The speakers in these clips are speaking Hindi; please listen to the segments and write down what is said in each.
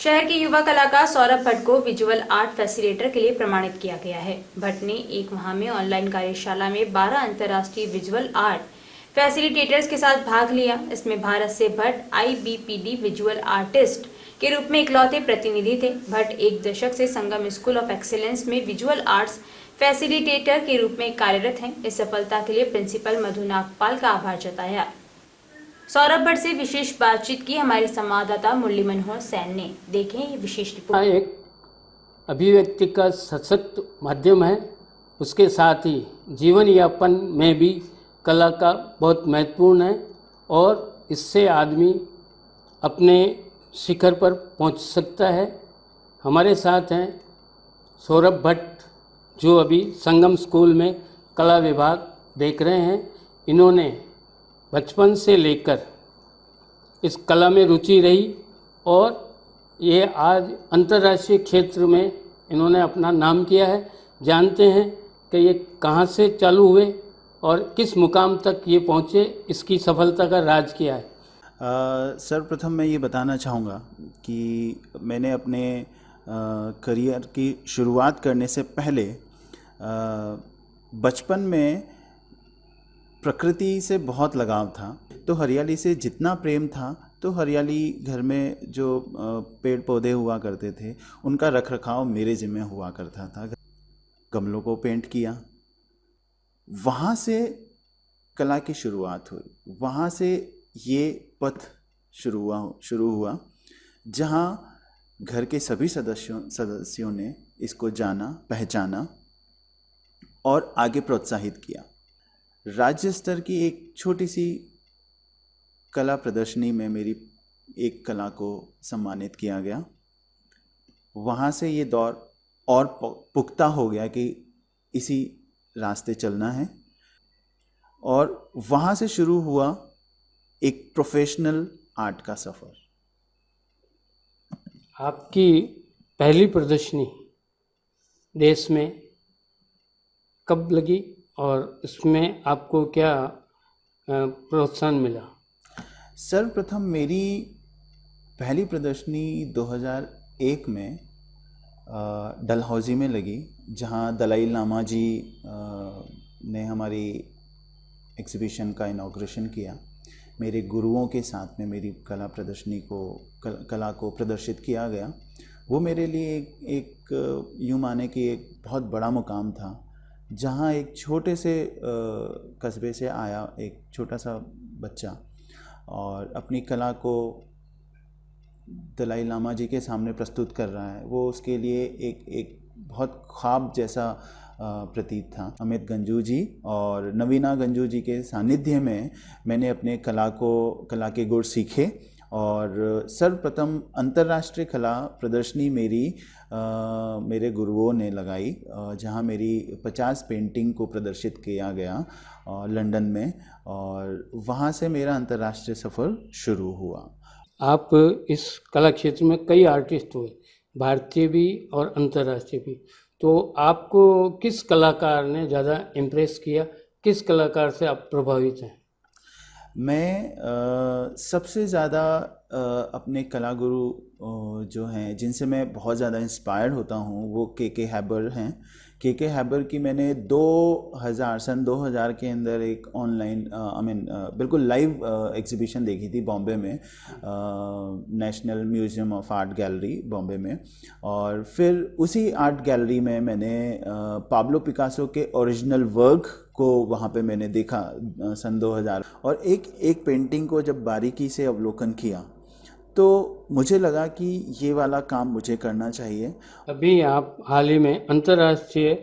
शहर के युवा कलाकार सौरभ भट्ट को विजुअल आर्ट फैसिलिटेटर के लिए प्रमाणित किया गया है। भट्ट ने एक माह में ऑनलाइन कार्यशाला में 12 अंतर्राष्ट्रीय विजुअल आर्ट फैसिलिटेटर्स के साथ भाग लिया। इसमें भारत से भट्ट IBPD विजुअल आर्टिस्ट के रूप में इकलौते प्रतिनिधि थे। भट्ट एक दशक से संगम स्कूल ऑफ एक्सीलेंस में विजुअल आर्ट्स फैसिलिटेटर के रूप में कार्यरत हैं। इस सफलता के लिए प्रिंसिपल मधु नागपाल का आभार जताया। सौरभ भट्ट से विशेष बातचीत की हमारे संवाददाता मुरली मनोहर सैन ने। देखें ये विशेष रिपोर्ट। एक अभिव्यक्ति का सशक्त माध्यम है, उसके साथ ही जीवन यापन में भी कला का बहुत महत्वपूर्ण है और इससे आदमी अपने शिखर पर पहुंच सकता है। हमारे साथ हैं सौरभ भट्ट, जो अभी संगम स्कूल में कला विभाग देख रहे हैं। इन्होंने बचपन से लेकर इस कला में रुचि रही और ये आज अंतर्राष्ट्रीय क्षेत्र में इन्होंने अपना नाम किया है। जानते हैं कि ये कहाँ से चालू हुए और किस मुकाम तक ये पहुँचे, इसकी सफलता का राज क्या है। सर्वप्रथम मैं ये बताना चाहूँगा कि मैंने अपने करियर की शुरुआत करने से पहले बचपन में प्रकृति से बहुत लगाव था। तो हरियाली से जितना प्रेम था, तो हरियाली घर में जो पेड़ पौधे हुआ करते थे उनका रखरखाव मेरे जिम्मे हुआ करता था। गमलों को पेंट किया, वहाँ से कला की शुरुआत हुई। वहाँ से ये पथ शुरू हुआ जहाँ घर के सभी सदस्यों ने इसको जाना, पहचाना और आगे प्रोत्साहित किया। राज्य स्तर की एक छोटी सी कला प्रदर्शनी में मेरी एक कला को सम्मानित किया गया। वहाँ से ये दौर और पुख्ता हो गया कि इसी रास्ते चलना है और वहाँ से शुरू हुआ एक प्रोफेशनल आर्ट का सफ़र। आपकी पहली प्रदर्शनी देश में कब लगी और इसमें आपको क्या प्रोत्साहन मिला? सर्वप्रथम मेरी पहली प्रदर्शनी 2001 में डलहौजी में लगी, जहां दलाई लामा जी ने हमारी एग्जीबिशन का इनॉग्रेशन किया। मेरे गुरुओं के साथ में मेरी कला प्रदर्शनी कला को प्रदर्शित किया गया। वो मेरे लिए एक यूँ माने कि एक बहुत बड़ा मुकाम था, जहाँ एक छोटे से कस्बे से आया एक छोटा सा बच्चा और अपनी कला को दलाई लामा जी के सामने प्रस्तुत कर रहा है। वो उसके लिए एक बहुत ख्वाब जैसा प्रतीत था। अमित गंजू जी और नवीना गंजू जी के सानिध्य में मैंने अपने कला के गुण सीखे और सर्वप्रथम अंतर्राष्ट्रीय कला प्रदर्शनी मेरे गुरुओं ने लगाई, जहां मेरी 50 पेंटिंग को प्रदर्शित किया गया लंदन में, और वहां से मेरा अंतर्राष्ट्रीय सफ़र शुरू हुआ। आप इस कला क्षेत्र में कई आर्टिस्ट हुए, भारतीय भी और अंतर्राष्ट्रीय भी, तो आपको किस कलाकार ने ज़्यादा इम्प्रेस किया, किस कलाकार से आप प्रभावित हैं? मैं सबसे ज़्यादा अपने कला गुरु जो हैं, जिनसे मैं बहुत ज़्यादा इंस्पायर्ड होता हूँ, वो के हैबर हैं। के हैबर की मैंने सन 2000 के अंदर एक ऑनलाइन बिल्कुल लाइव एग्जीबिशन देखी थी बॉम्बे में, national museum of art gallery Bombay में। और फिर उसी आर्ट गैलरी में मैंने पाब्लो पिकासो के ओरिजिनल वर्क को वहाँ पे मैंने देखा सन 2000, और एक पेंटिंग को जब बारीकी से अवलोकन किया तो मुझे लगा कि ये वाला काम मुझे करना चाहिए। अभी आप हाल ही में अंतर्राष्ट्रीय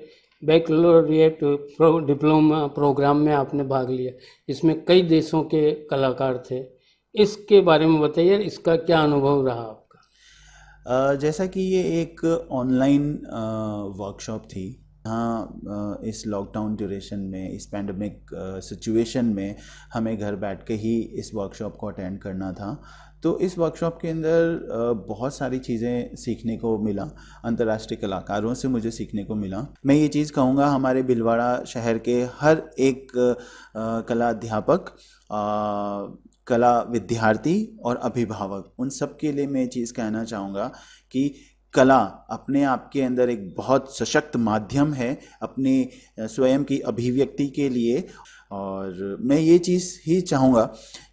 बैकलोरिएट डिप्लोमा प्रोग्राम में आपने भाग लिया, इसमें कई देशों के कलाकार थे, इसके बारे में बताइए, इसका क्या अनुभव रहा आपका? जैसा कि ये एक ऑनलाइन वर्कशॉप थी, हाँ, इस लॉकडाउन ड्यूरेशन में, इस पैंडमिक सिचुएशन में हमें घर बैठ के ही इस वर्कशॉप को अटेंड करना था। तो इस वर्कशॉप के अंदर बहुत सारी चीज़ें सीखने को मिला, अंतर्राष्ट्रीय कलाकारों से मुझे सीखने को मिला। मैं ये चीज़ कहूँगा, हमारे भीलवाड़ा शहर के हर एक कला अध्यापक कला विद्यार्थी और अभिभावक, उन सब के लिए मैं ये चीज़ कहना चाहूँगा कि कला अपने आप के अंदर एक बहुत सशक्त माध्यम है अपनी स्वयं की अभिव्यक्ति के लिए। और मैं ये चीज़ ही चाहूँगा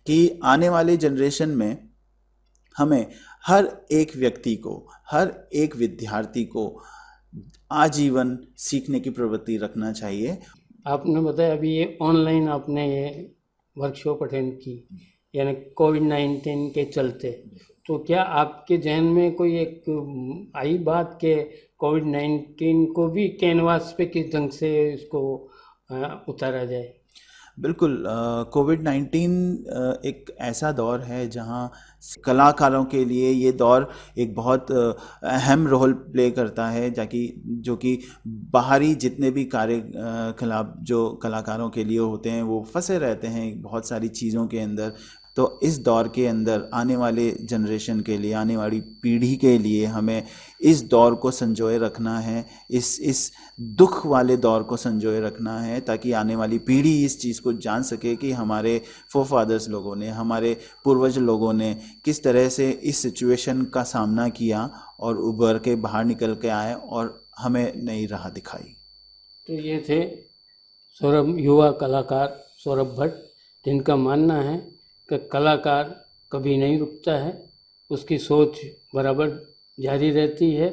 कि आने वाले जनरेशन में हमें हर एक व्यक्ति को, हर एक विद्यार्थी को आजीवन सीखने की प्रवृत्ति रखना चाहिए। आपने बताया अभी ये ऑनलाइन आपने ये वर्कशॉप अटेंड की, यानी कोविड-19 के चलते, तो क्या आपके जहन में कोई एक आई बात कि कोविड-19 को भी कैनवास पे किस ढंग से इसको उतारा जाए? बिल्कुल, कोविड-19 एक ऐसा दौर है जहां कलाकारों के लिए ये दौर एक बहुत अहम रोल प्ले करता है, ताकि जो कि बाहरी जितने भी कार्यकलाप जो कलाकारों के लिए होते हैं वो फंसे रहते हैं बहुत सारी चीज़ों के अंदर। तो इस दौर के अंदर आने वाले जनरेशन के लिए, आने वाली पीढ़ी के लिए हमें इस दौर को संजोए रखना है, इस दुख वाले दौर को संजोए रखना है, ताकि आने वाली पीढ़ी इस चीज़ को जान सके कि हमारे फोरफादर्स लोगों ने, हमारे पूर्वज लोगों ने किस तरह से इस सिचुएशन का सामना किया और उभर के बाहर निकल के आए और हमें नई राह दिखाई। तो ये थे युवा कलाकार सौरभ भट्ट, जिनका मानना है कि कलाकार कभी नहीं रुकता है, उसकी सोच बराबर जारी रहती है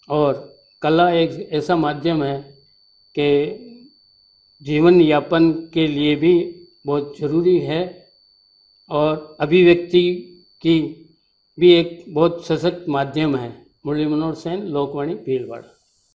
और कला एक ऐसा माध्यम है कि जीवन यापन के लिए भी बहुत ज़रूरी है और अभिव्यक्ति की भी एक बहुत सशक्त माध्यम है। मुरली मनोहर सेन, लोकवाणी, भीलवाड़ा।